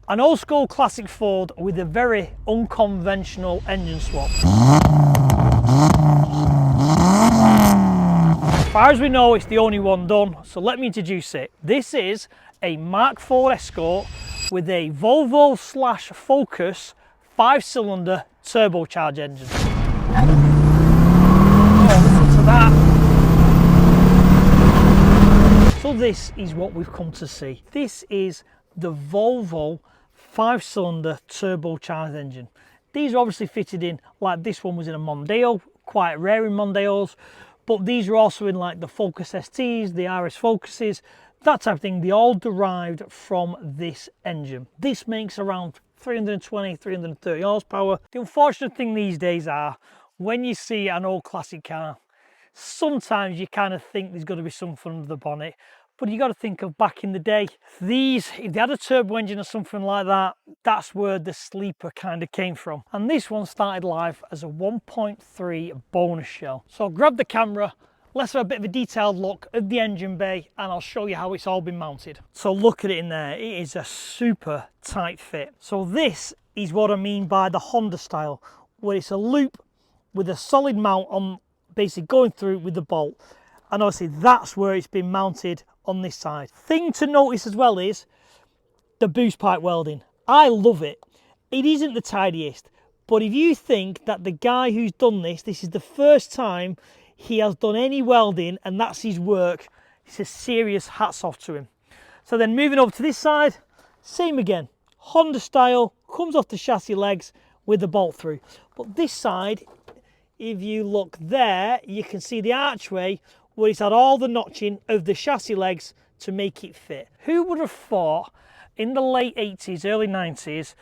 An old school classic Ford with a very unconventional engine swap. As far as we know, it's the only one done, so let me introduce it. This is a Mk4 Escort with a Volvo / Focus 5-cylinder turbocharged engine. Oh, listen to that. So this is what we've come to see. This is the Volvo 5-cylinder turbocharged engine. These are obviously fitted in, like this one was in a Mondeo, quite rare in Mondeos, but these are also in like the Focus STs, the RS Focuses, that type of thing. They all derived from this engine. This makes around 320, 330 horsepower. The unfortunate thing these days are, when you see an old classic car, sometimes you kind of think there's got to be something under the bonnet, but you got to think of back in the day. These, if they had a turbo engine or something like that, that's where the sleeper kind of came from. And this one started life as a 1.3 bonus shell. So I'll grab the camera, let's have a bit of a detailed look at the engine bay, and I'll show you how it's all been mounted. So look at it in there, it is a super tight fit. So this is what I mean by the Honda style, where it's a loop with a solid mount on, basically going through with the bolt. And obviously that's where it's been mounted on this side. Thing to notice as well is the boost pipe welding. I love it. It isn't the tidiest, but if you think that the guy who's done this is the first time he has done any welding and that's his work, it's a serious hats off to him. So then moving over to this side, same again, Honda style, comes off the chassis legs with the bolt through. But this side, if you look there, you can see the archway where it's had all the notching of the chassis legs to make it fit. Who would have thought in the late 80s, early 90s,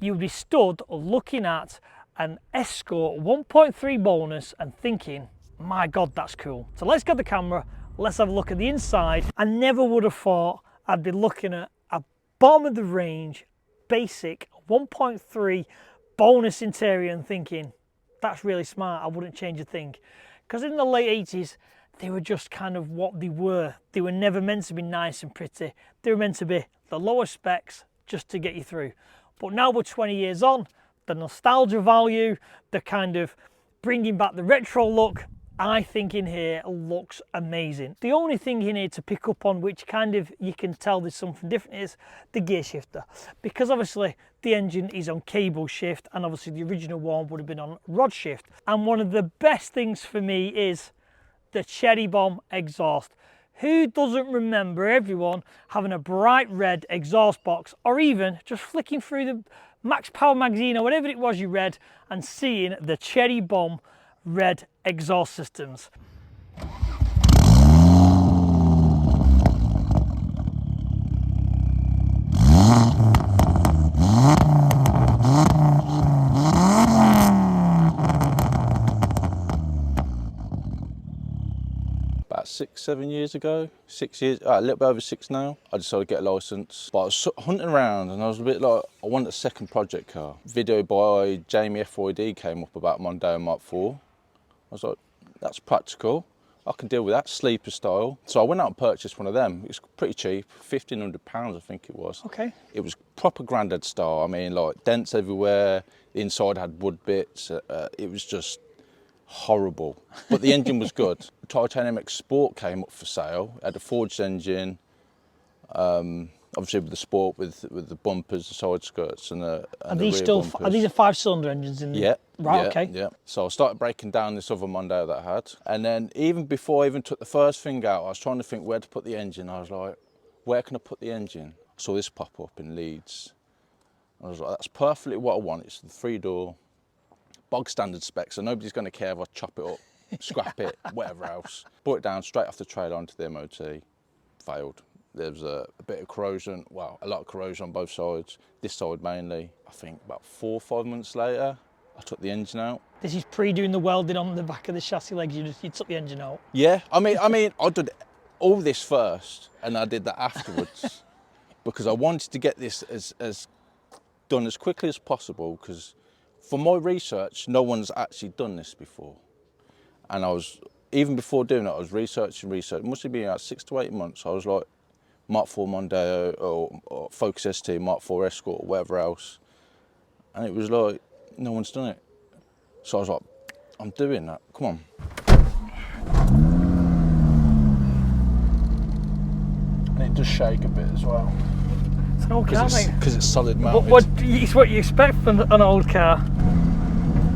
you would be stood looking at an Escort 1.3 bonus and thinking, my God, that's cool. So let's get the camera, let's have a look at the inside. I never would have thought I'd be looking at a bottom of the range, basic 1.3 bonus interior and thinking, that's really smart, I wouldn't change a thing. Because in the late 80s, they were just kind of what they were. They were never meant to be nice and pretty. They were meant to be the lower specs just to get you through. But now we're 20 years on, the nostalgia value, the kind of bringing back the retro look, I think in here looks amazing. The only thing in here to pick up on, which kind of you can tell there's something different, is the gear shifter. Because obviously the engine is on cable shift and obviously the original one would have been on rod shift. And one of the best things for me is the cherry bomb exhaust. Who doesn't remember everyone having a bright red exhaust box, or even just flicking through the Max Power magazine or whatever it was you read and seeing the cherry bomb red exhaust systems? About 6-7 years ago, 6 years, a little bit over 6 now, I decided to get a licence. But I was hunting around and I was a bit like, I wanted a second project car. Video by Jamie FYD came up about Mondeo Mk4. I was like, that's practical, I can deal with that, sleeper style. So I went out and purchased one of them. It's pretty cheap, £1,500 I think it was. Okay. It was proper grandad style. I mean, like dents everywhere, the inside had wood bits, it was just horrible, but the engine was good. The Titanium Sport came up for sale. It had a forged engine, obviously with the Sport with the bumpers, the side skirts, and the these rear still? bumpers. Are these a 5-cylinder engines in? Yeah. Right. Yeah, okay. Yeah. So I started breaking down this other Mondeo that I had, and then even before I even took the first thing out, I was trying to think where to put the engine. I was like, where can I put the engine? I saw this pop up in Leeds. I was like, that's perfectly what I want. It's the 3-door. Bog standard specs, so nobody's going to care if I chop it up, scrap it, whatever else. Brought it down straight off the trailer onto the MOT, failed. There was a bit of corrosion, well, a lot of corrosion on both sides, this side mainly. I think about 4 or 5 months later, I took the engine out. This is pre-doing the welding on the back of the chassis legs, you took the engine out? Yeah, I mean, I did all this first, and I did that afterwards, because I wanted to get this as done as quickly as possible, because for my research, no one's actually done this before. And I was, even before doing it, I was researching. It must have been about 6 to 8 months. I was like, Mk4 Mondeo or Focus ST, Mk4 Escort, or whatever else. And it was like, no one's done it. So I was like, I'm doing that, come on. And it does shake a bit as well. It's an old car, mate. Because it's solid mounted. It's what you expect from an old car.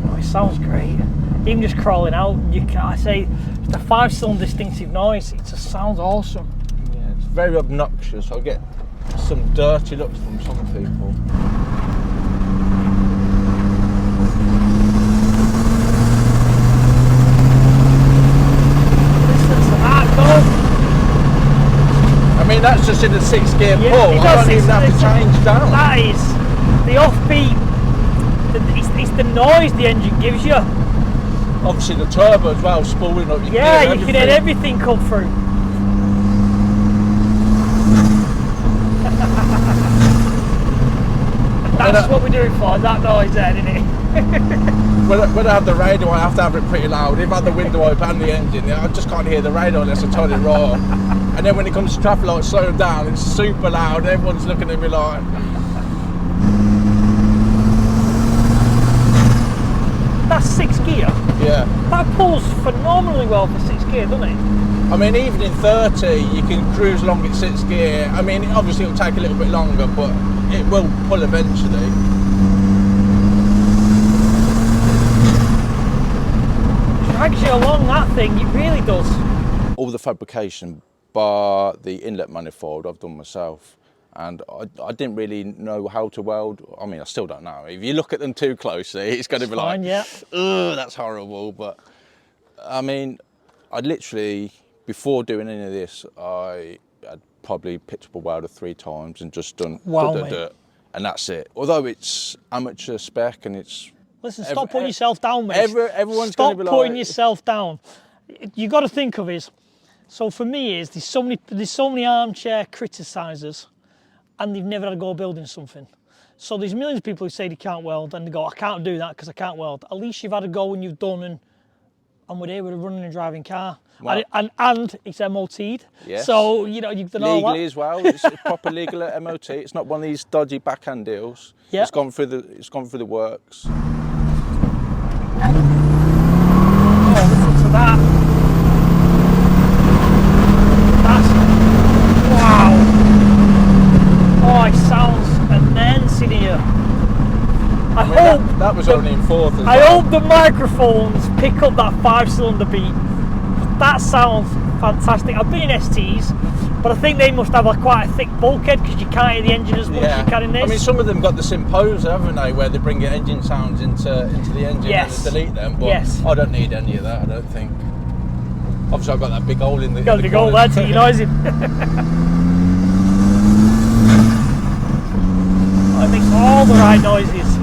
Oh, it sounds great. Even just crawling out, I say, the 5-cylinder distinctive noise, it just sounds awesome. Yeah, it's very obnoxious. I get some dirty looks from some people. Listen to that, though. I mean, that's just in a 6-gear pull. It I does, don't even have to change down. That is the offbeat. It's the noise the engine gives you. Obviously the turbo as well, spooling up. Yeah, you can hear everything come through. That's what we're doing for, that noise there, isn't it? When I have the radio, I have to have it pretty loud. If I have the window open and the engine, I just can't hear the radio unless I turn it raw. And then when it comes to traffic lights slowing down, it's super loud. Everyone's looking at me like... That's 6 gear. Yeah. That pulls phenomenally well for 6 gear, doesn't it? I mean, even in 30, you can cruise along at 6 gear. I mean, obviously it'll take a little bit longer, but it will pull eventually. Drags you along, that thing, it really does. All the fabrication, bar the inlet manifold, I've done myself. And I didn't really know how to weld. I mean, I still don't know. If you look at them too closely, it's going to be like, yeah. Ugh, that's horrible. But I mean, I literally, before doing any of this, I had probably picked up a welder 3 times and just done dirt, and that's it. Although it's amateur spec and it's... Listen, stop putting yourself down, mate. Everyone's going to be like... Stop putting yourself down. You got to think of it. So for me, there's so many armchair criticisers, and they've never had a go building something. So there's millions of people who say they can't weld and they go, I can't do that because I can't weld. At least you've had a go and you've done, and we're here with a running and driving car. Well, and it's MOT'd. Yes. So, you know, you've done all that. Legally as well, it's proper legal at MOT. It's not one of these dodgy backhand deals. Yep. It's gone through the works. Oh, listen to that. That's, wow. Oh, it sounds immense in here. I hope that was only in 4th as well. I hope the microphones pick up that 5-cylinder beat. That sounds fantastic. I've been in STs, but I think they must have quite a thick bulkhead because you can't hear the engine as much as you can in this. I mean, some of them got the Symposer, haven't they, where they bring your engine sounds into the engine and delete them. But I don't need any of that, I don't think. Obviously, I've got that big hole in the. Got the big hole there to noise it. It makes all the right noises.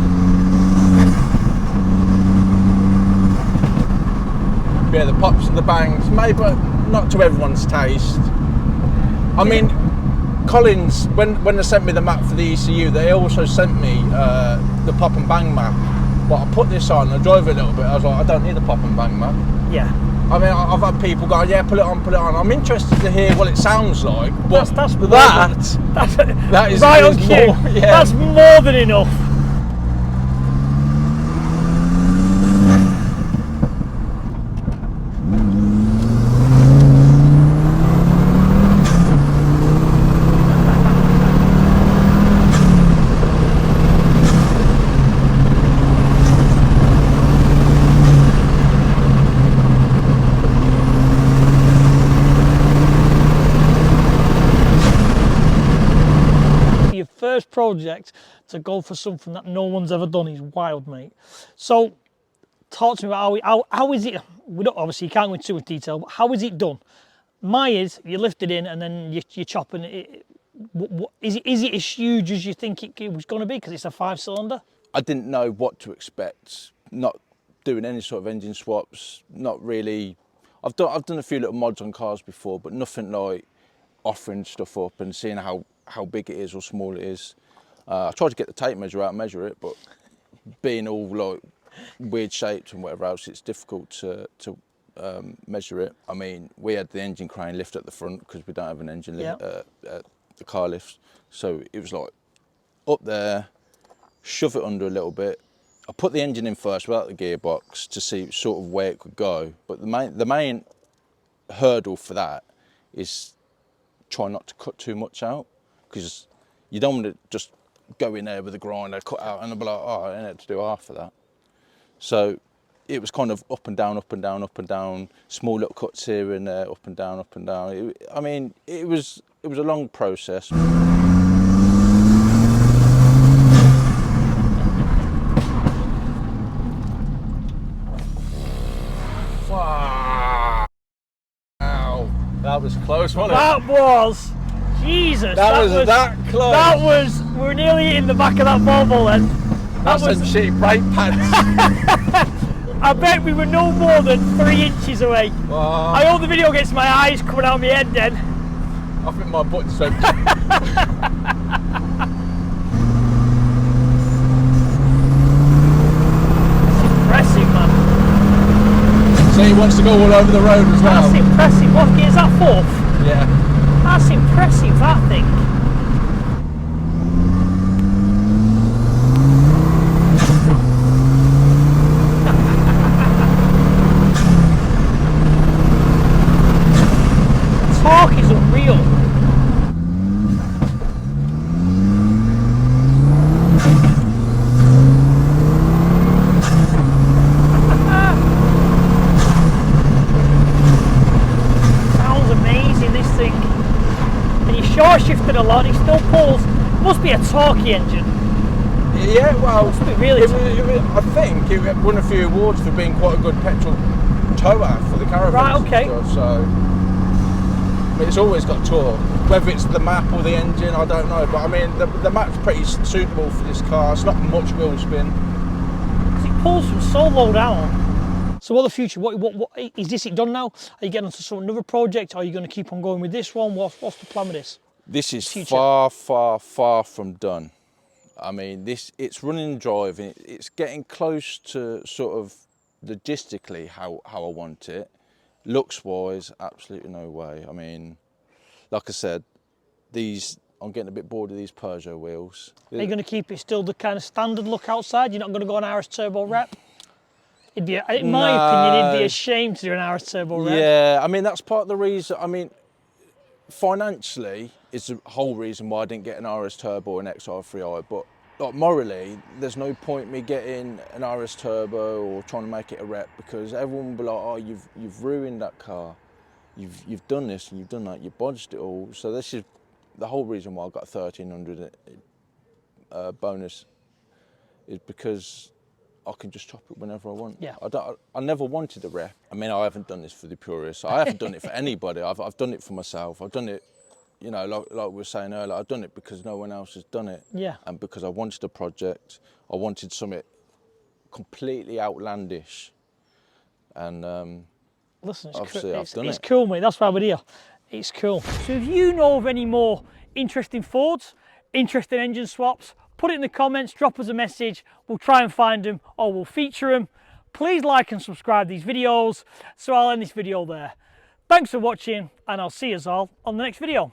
Yeah, the pops and the bangs, maybe not to everyone's taste. I mean, Collins, when they sent me the map for the ECU, they also sent me the pop and bang map. But I put this on, I drove it a little bit, I was like, I don't need a pop and bang map. Yeah. I mean, I've had people go, yeah, put it on, put it on. I'm interested to hear what it sounds like. But that is right on cue. More, yeah. That's more than enough. First project to go for something that no one's ever done is wild, mate. So talk to me about how is it, we don't, obviously you can't go into too much detail, but how is it done? Mine is, you lift it in and then you're chopping it. Is it as huge as you think it was going to be because it's a 5-cylinder? I didn't know what to expect, not doing any sort of engine swaps, not really. I've done a few little mods on cars before, but nothing like offering stuff up and seeing how big it is or small it is. I tried to get the tape measure out and measure it, but being all like weird shaped and whatever else, it's difficult to measure it. I mean, we had the engine crane lift at the front because we don't have an engine the car lift. So it was like up there, shove it under a little bit. I put the engine in first without the gearbox to see sort of where it could go. But the main hurdle for that is try not to cut too much out, because you don't want to just go in there with a grinder, cut out, and I'll be like, oh, I had to do half of that. So it was kind of up and down, up and down, up and down, small little cuts here and there, up and down, up and down. I mean, it was a long process. Wow, that was close, wasn't it? That was, Jesus. That was that close. That was, we were nearly in the back of that Volvo then. That's some cheap brake pads. I bet we were no more than 3 inches away. Wow. I hope the video gets my eyes coming out of my head then. I think my butt's so. Impressive, man. So he wants to go all over the road as well. That's impressive. What gear is that, 4th? Yeah. That's impressive, that thing. Torque is unreal. Sounds amazing, this thing. And you short shifted a lot, it still pulls. Must be a torquey engine. Yeah, well, Must be really I think it won a few awards for being quite a good petrol tower for the caravan. Right, okay. So it's always got torque. Whether it's the map or the engine, I don't know. But I mean, the map's pretty suitable for this car. It's not much wheel spin. It pulls from so low down. So what the future? What is this? It done now? Are you getting onto another project? Are you going to keep on going with this one? What's the plan with this? This is Future. far, far, far from done. I mean, it's running and driving. It's getting close to sort of logistically how I want it. Looks wise, absolutely no way. I mean, like I said, I'm getting a bit bored of these Peugeot wheels. Are you going to keep it still the kind of standard look outside? You're not going to go an RS Turbo rep? In my opinion, it'd be a shame to do an RS Turbo rep. Yeah, I mean, that's part of the reason. I mean, financially is the whole reason why I didn't get an RS Turbo and XR3i, but like morally, there's no point me getting an RS Turbo or trying to make it a rep, because everyone will be like, oh, you've ruined that car. You've done this and you've done that, you bodged it all. So this is the whole reason why I got 1300 bonus, is because I can just chop it whenever I want. Yeah. I never wanted a rep. I mean, I haven't done this for the purists. I haven't done it for anybody. I've done it for myself. I've done it, you know, like we were saying earlier, I've done it because no one else has done it. Yeah. And because I wanted a project, I wanted something completely outlandish. And listen, obviously I've done it. It's cool, mate. That's why we're here. It's cool. So if you know of any more interesting Fords, interesting engine swaps, put it in the comments, drop us a message. We'll try and find them or we'll feature them. Please like and subscribe these videos. So I'll end this video there. Thanks for watching, and I'll see you all on the next video.